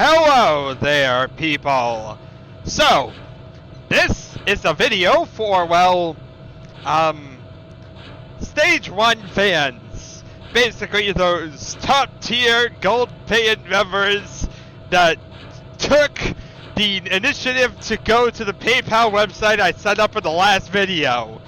Hello there, people. So, this is a video for, well, Stage 1 fans. Basically, those top-tier, gold-paying members that took the initiative to go to the PayPal website I set up for the last video.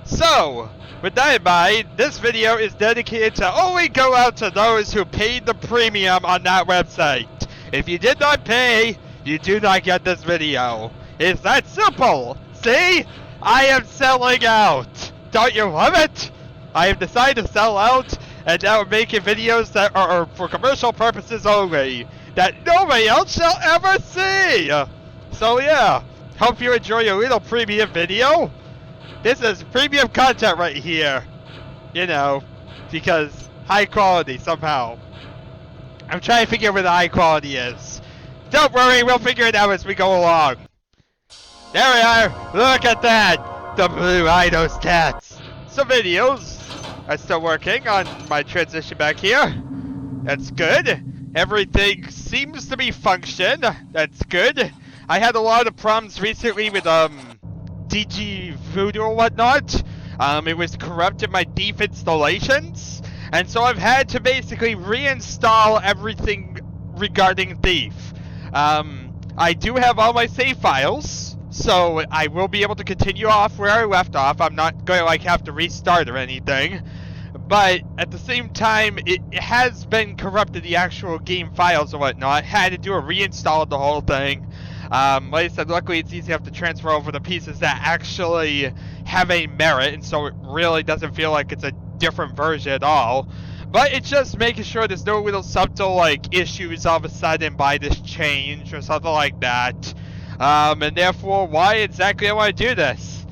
So, with that in mind, this video is dedicated to only go out to those who paid the premium on that website. If you did not pay, you do not get this video. It's that simple. See? I am selling out. Don't you love it? I have decided to sell out, and now I'm making videos that are for commercial purposes only, that nobody else shall ever see. So yeah, hope you enjoy your little premium video. This is premium content right here. You know, because high quality somehow. I'm trying to figure out where the high quality is. Don't worry, we'll figure it out as we go along. There we are. Look at that. The Blue Rhino stats. Some videos are still working on my transition back here. That's good. Everything seems to be function. That's good. I had a lot of problems recently with DG Voodoo or whatnot. It was corrupted my Thief installations. And so I've had to basically reinstall everything regarding Thief. I do have all my save files, so I will be able to continue off where I left off. I'm not going to like have to restart or anything. But at the same time, it has been corrupted, the actual game files or whatnot. Had to do a reinstall of the whole thing. Like I said, luckily it's easy enough to transfer over the pieces that actually have a merit, and so it really doesn't feel like it's a different version at all. But it's just making sure there's no little subtle like issues all of a sudden by this change or something like that. And therefore, why exactly I want to do this?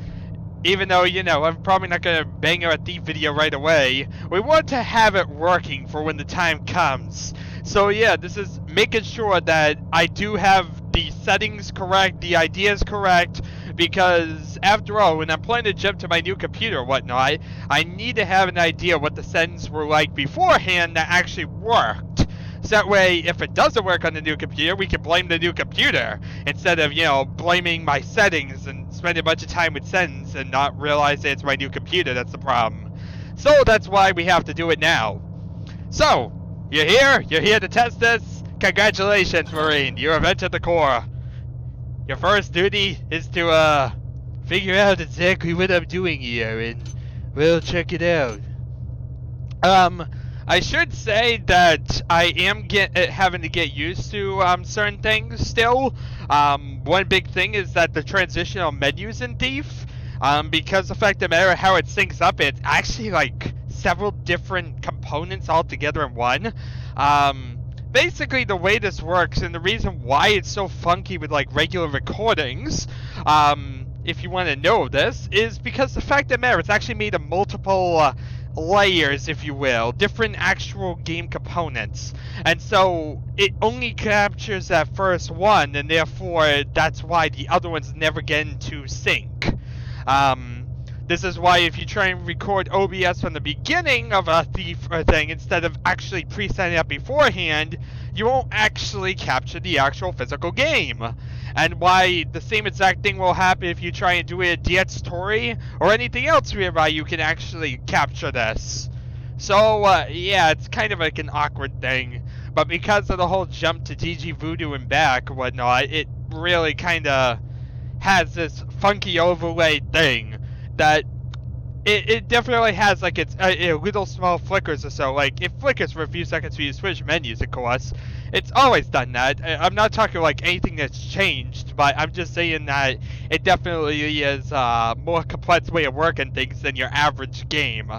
Even though, you know, I'm probably not going to bang out a Thief video right away, we want to have it working for when the time comes. So yeah, this is making sure that I do have the settings correct, the ideas correct, because after all, when I'm planning to jump to my new computer or whatnot, I need to have an idea what the settings were like beforehand that actually worked. So that way, if it doesn't work on the new computer, we can blame the new computer, instead of, you know, blaming my settings and spending a bunch of time with settings and not realizing it's my new computer that's the problem. So that's why we have to do it now. So, you're here? You're here to test this? Congratulations, Marine. You have entered the Corps. Your first duty is to, figure out exactly what I'm doing here, and we'll check it out. I should say that I am having to get used to, certain things still. One big thing is that the transitional menus in Thief, because the fact that no matter how it syncs up, it's actually, like, several different components all together in one. Basically, the way this works, and the reason why it's so funky with, like, regular recordings, if you want to know this, is because the fact that matter, it's actually made of multiple, layers, if you will, different actual game components. And so, it only captures that first one, and therefore, that's why the other ones never get into sync. This is why if you try and record OBS from the beginning of a Thief thing instead of actually pre-setting up beforehand, you won't actually capture the actual physical game. And why the same exact thing will happen if you try and do a Diet Story or anything else whereby you can actually capture this. So, yeah, it's kind of like an awkward thing. But because of the whole jump to DG Voodoo and back and whatnot, it really kind of has this funky overlay thing. That it definitely has like its little small flickers or so. Like it flickers for a few seconds when you switch menus, of course. It's always done that. I'm not talking like anything that's changed, but I'm just saying that it definitely is a more complex way of working things than your average game.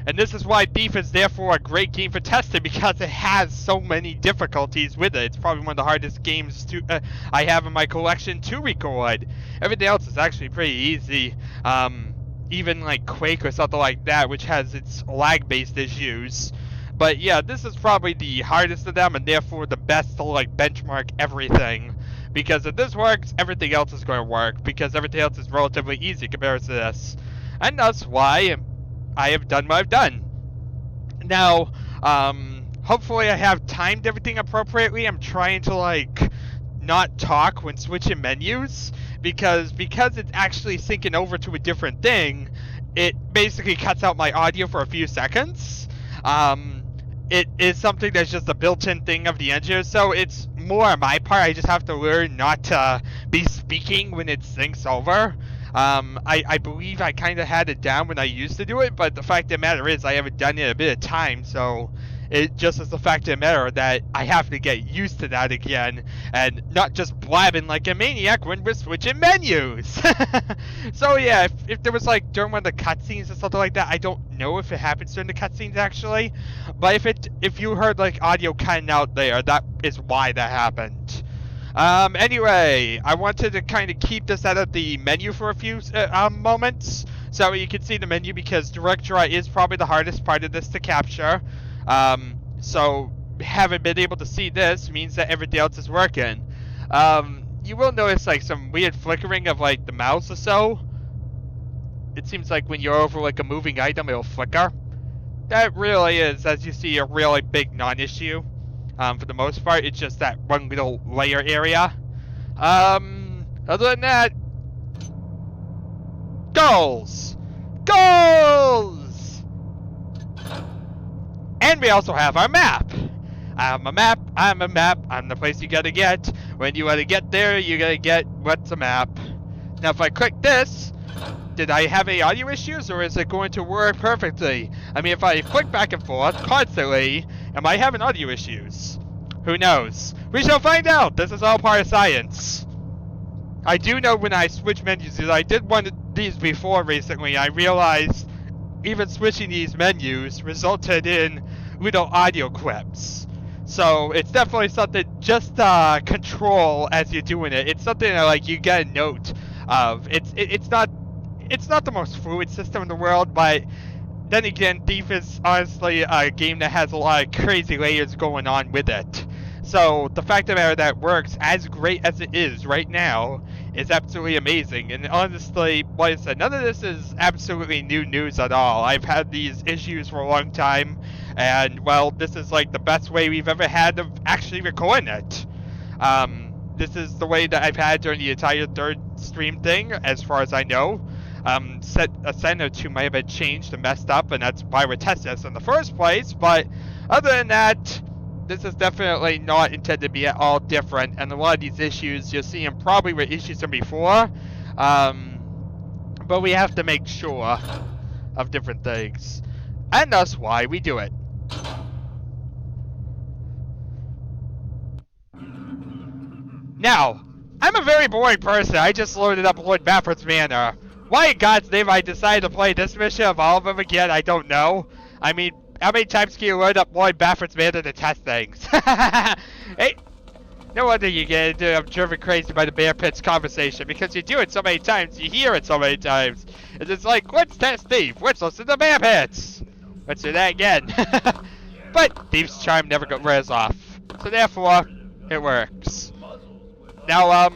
And this is why Thief is therefore a great game for testing, because it has so many difficulties with it. It's probably one of the hardest games to I have in my collection to record. Everything else is actually pretty easy. Even like Quake or something like that, which has its lag-based issues. But yeah, this is probably the hardest of them, and therefore the best to like benchmark everything. Because if this works, everything else is going to work, because everything else is relatively easy compared to this. And that's why I have done what I've done. Now, hopefully I have timed everything appropriately. I'm trying to like not talk when switching menus because it's actually syncing over to a different thing. It basically cuts out my audio for a few seconds. It is something that's just a built-in thing of the engine, so it's more on my part. I just have to learn not to be speaking when it syncs over. I believe I kind of had it down when I used to do it, but the fact of the matter is I haven't done it in a bit of time, so it just is the fact of the matter that I have to get used to that again, and not just blabbing like a maniac when we're switching menus. So yeah, if there was like during one of the cutscenes or something like that, I don't know if it happens during the cutscenes actually, but if you heard like audio cutting out there, that is why that happened. Anyway, I wanted to kind of keep this out of the menu for a few moments, so you can see the menu because direct draw is probably the hardest part of this to capture. So having been able to see this means that everything else is working. You will notice like some weird flickering of like the mouse or so. It seems like when you're over like a moving item, it'll flicker. That really is, as you see, a really big non-issue. For the most part, it's just that one little layer area. Other than that, goals! Goals! And we also have our map. I'm a map, I'm the place you gotta get. When you gotta get there, you gotta get what's a map. Now if I click this, did I have any audio issues or is it going to work perfectly? I mean, if I flick back and forth constantly, am I having audio issues? Who knows? We shall find out! This is all part of science. I do know when I switch menus, because I did one of these before recently, I realized even switching these menus resulted in little audio clips. So it's definitely something just control as you're doing it. It's something that like you get a note of. It's not the most fluid system in the world, but then again, Thief is honestly a game that has a lot of crazy layers going on with it. So the fact of the matter that it works as great as it is right now is absolutely amazing. And honestly, like I said, none of this is absolutely new news at all. I've had these issues for a long time, and well, this is like the best way we've ever had of actually recording it. This is the way that I've had during the entire third stream thing, as far as I know. A cent or two might have been changed and messed up, and that's why we're testing this in the first place, but other than that, this is definitely not intended to be at all different, and a lot of these issues you're seeing probably were issues from before, but we have to make sure of different things, and that's why we do it. Now, I'm a very boring person. I just loaded up Lord Baffert's Manor. Why in God's name I decided to play this mission of all of them again, I don't know. I mean, how many times can you load up Lloyd Baffert's Manor to test things? Hey, no wonder you get into I'm driven crazy by the Bear Pits conversation, because you do it so many times, you hear it so many times. It's just like, let's test Thief, let's listen to Bear Pits. Let's do that again. But Thief's charm never wears off, so therefore, it works. Now,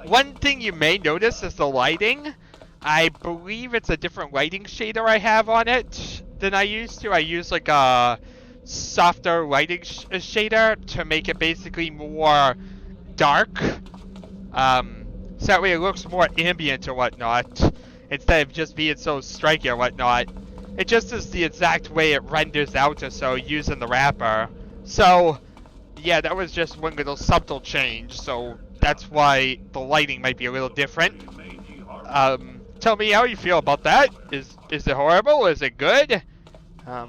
one thing you may notice is the lighting. I believe it's a different lighting shader I have on it than I used to. I use like a softer lighting shader to make it basically more dark. So that way it looks more ambient or whatnot, instead of just being so striking or whatnot. It just is the exact way it renders out or so using the wrapper. So, yeah, that was just one little subtle change, so that's why the lighting might be a little different. Tell me how you feel about that. Is it horrible? Is it good? Killer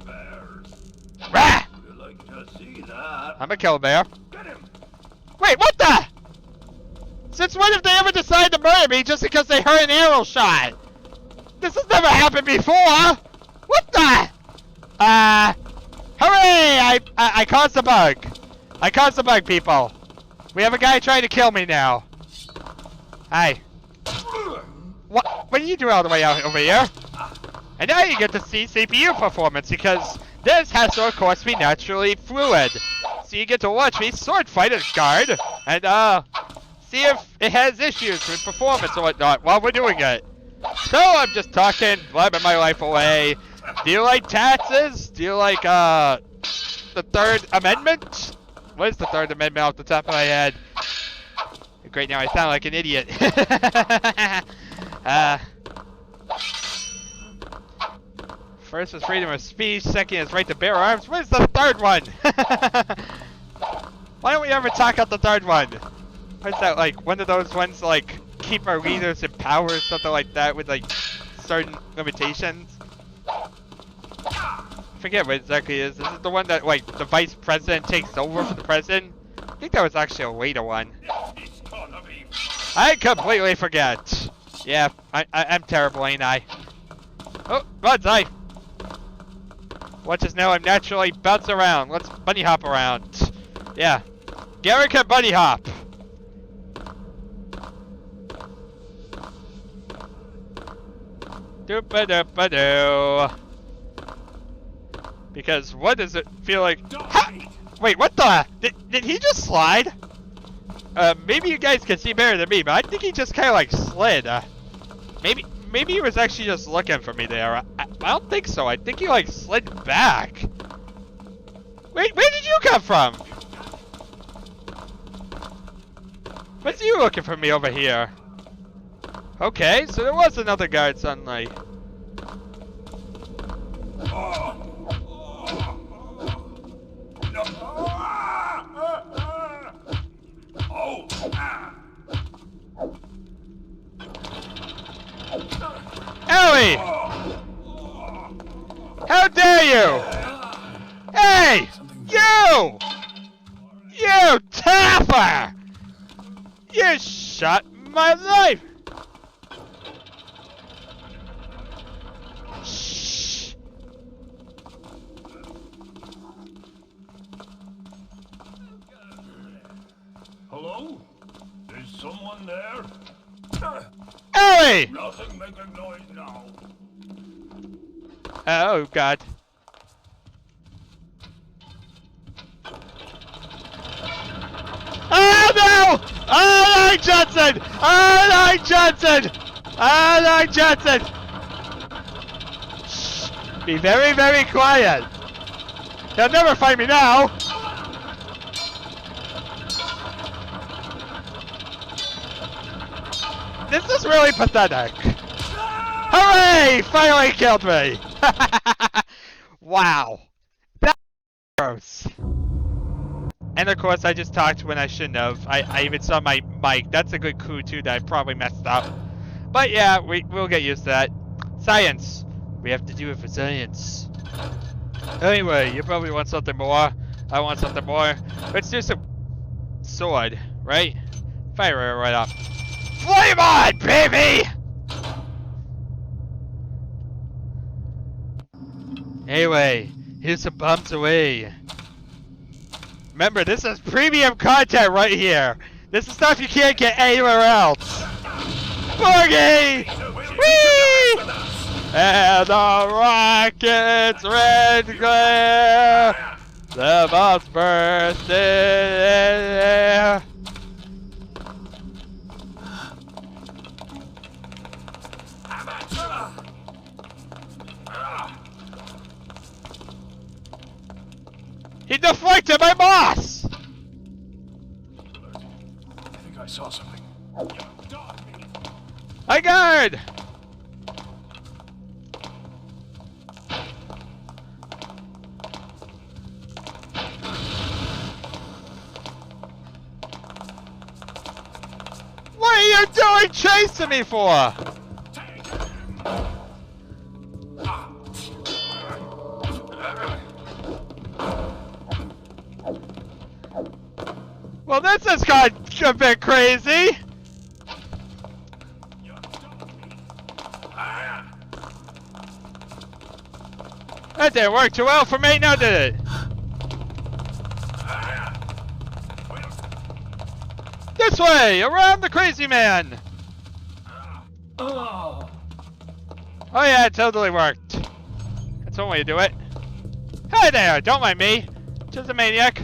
bears. Rah! We'd like to see that. I'm a killer bear. Get him! Wait, what the? Since when have they ever decided to murder me just because they heard an arrow shot? This has never happened before! What the? Hooray! I caused a bug. I caused a bug, people. We have a guy trying to kill me now. Hi. What are you doing all the way out over here? And now you get to see CPU performance, because this has to, of course, be naturally fluid. So you get to watch me sword fight as guard, and see if it has issues with performance or whatnot while we're doing it. So I'm just talking, blabbing my life away. Do you like taxes? Do you like, the Third Amendment? What is the Third Amendment off the top of my head? Great, now I sound like an idiot. First is freedom of speech, second is right to bear arms. What is the third one? Why don't we ever talk about the third one? What is that, like, one of those ones, like, keep our leaders in power or something like that with, like, certain limitations? I forget what exactly it is. Is it the one that, like, the vice president takes over for the president? I think that was actually a later one. I completely forget. Yeah, I'm terrible, ain't I? Oh, Budseye! Watch us now, I'm naturally bounce around. Let's bunny hop around. Yeah. Gary can bunny hop! Doop-a-doop-a-doo. Because what does it feel like? Ha! Wait, what the? Did he just slide? Maybe you guys can see better than me, but I think he just kind of like slid. Maybe he was actually just looking for me there. I don't think so. I think he like slid back. Wait, where did you come from? What's you looking for me over here? Okay, so there was another guard suddenly. Ellie! How dare you! Hey! You! You tapper! You shot my life! Shh! Hello? Is someone there? Ellie! Nothing making noise now. Oh, God. Oh, no! Oh, Johnson! Oh, Johnson! Oh, Johnson! Shh. Be very, very quiet. They'll never find me now. This is really pathetic. Hooray! Finally killed me! Wow. That's gross. And of course, I just talked when I shouldn't have. I even saw my mic. That's a good clue too that I probably messed up. But yeah, we'll get used to that. Science. We have to do it for science. Anyway, you probably want something more. I want something more. Let's do some sword, right? Fire it right up. Flame on, baby! Anyway, here's some bumps away. Remember, this is premium content right here. This is stuff you can't get anywhere else. Boogie! Whee! And the rocket's red glare. The bombs burst in air. He deflected my boss! I think I saw something. Hi, guard! What are you doing chasing me for? Well, this has got a bit crazy. That didn't work too well for me, now did it? This way, around the crazy man. Oh yeah, it totally worked. That's one way to do it. Hey there, don't mind me. Just a maniac.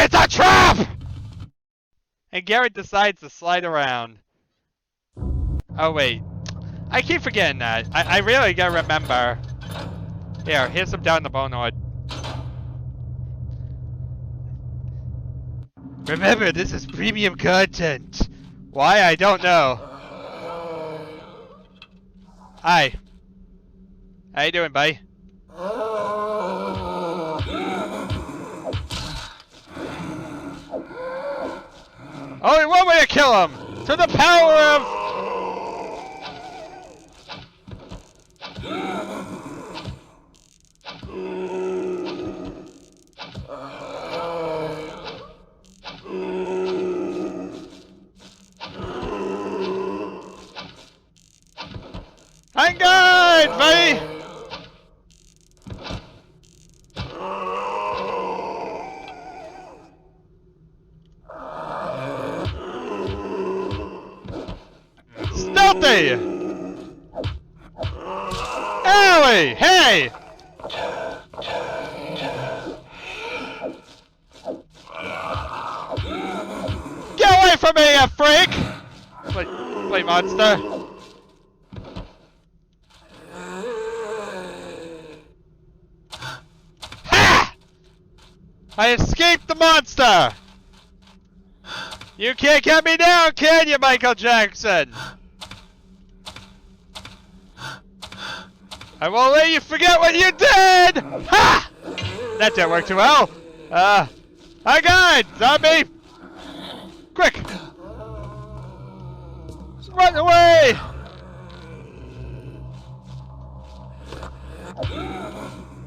It's a trap! And Garrett decides to slide around. Oh, wait. I keep forgetting that. I really gotta remember. Here's some down the bonewood. Remember, this is premium content. Why? I don't know. Hi. How you doing, buddy? Only one way to kill him! To the power of... Hang on, buddy! Stealthy! Ellie! Hey! Get away from me, you freak! Play monster. Ha! I escaped the monster! You can't get me down, can you, Michael Jackson? I won't let you forget what you did! Ha! That didn't work too well. Hi guys, zombie! Quick! Run away!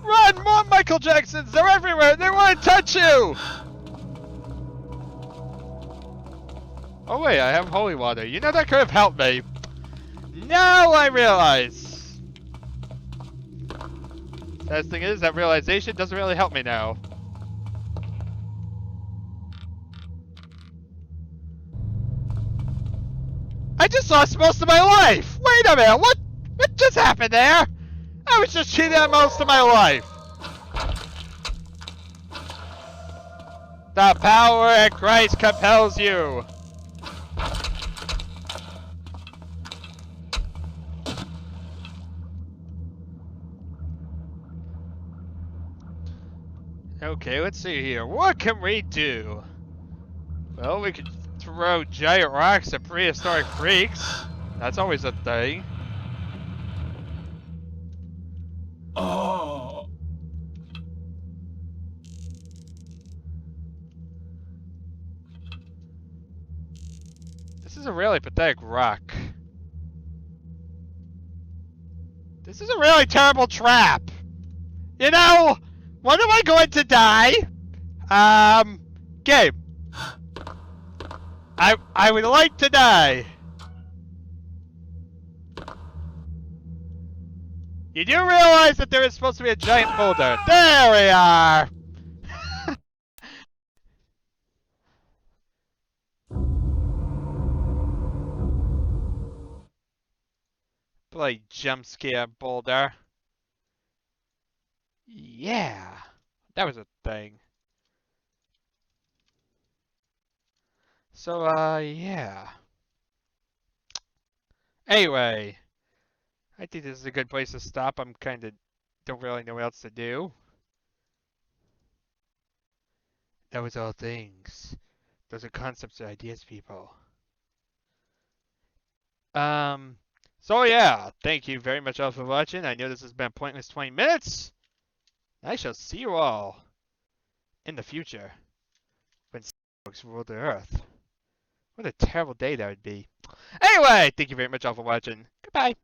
Run! More Michael Jacksons! They're everywhere! They want to touch you! Oh wait, I have holy water. You know that could have helped me. Now I realize. Sad thing is, that realization doesn't really help me now. I just lost most of my life! Wait a minute, what just happened there? I was just cheating on most of my life. The power of Christ compels you. Okay, let's see here. What can we do? Well, we could throw giant rocks at prehistoric freaks. That's always a thing. Oh. This is a really pathetic rock. This is a really terrible trap. You know, when am I going to die? Gabe. I would like to die. You do realize that there is supposed to be a giant boulder. There we are! Bloody jump scare boulder. Yeah. That was a thing. So, yeah. Anyway. I think this is a good place to stop. I'm kinda don't really know what else to do. That was all things. Those are concepts and ideas, people. So yeah, thank you very much all for watching. I know this has been a pointless 20 minutes. I shall see you all in the future when folks rule the earth. What a terrible day that would be. Anyway, thank you very much all for watching. Goodbye.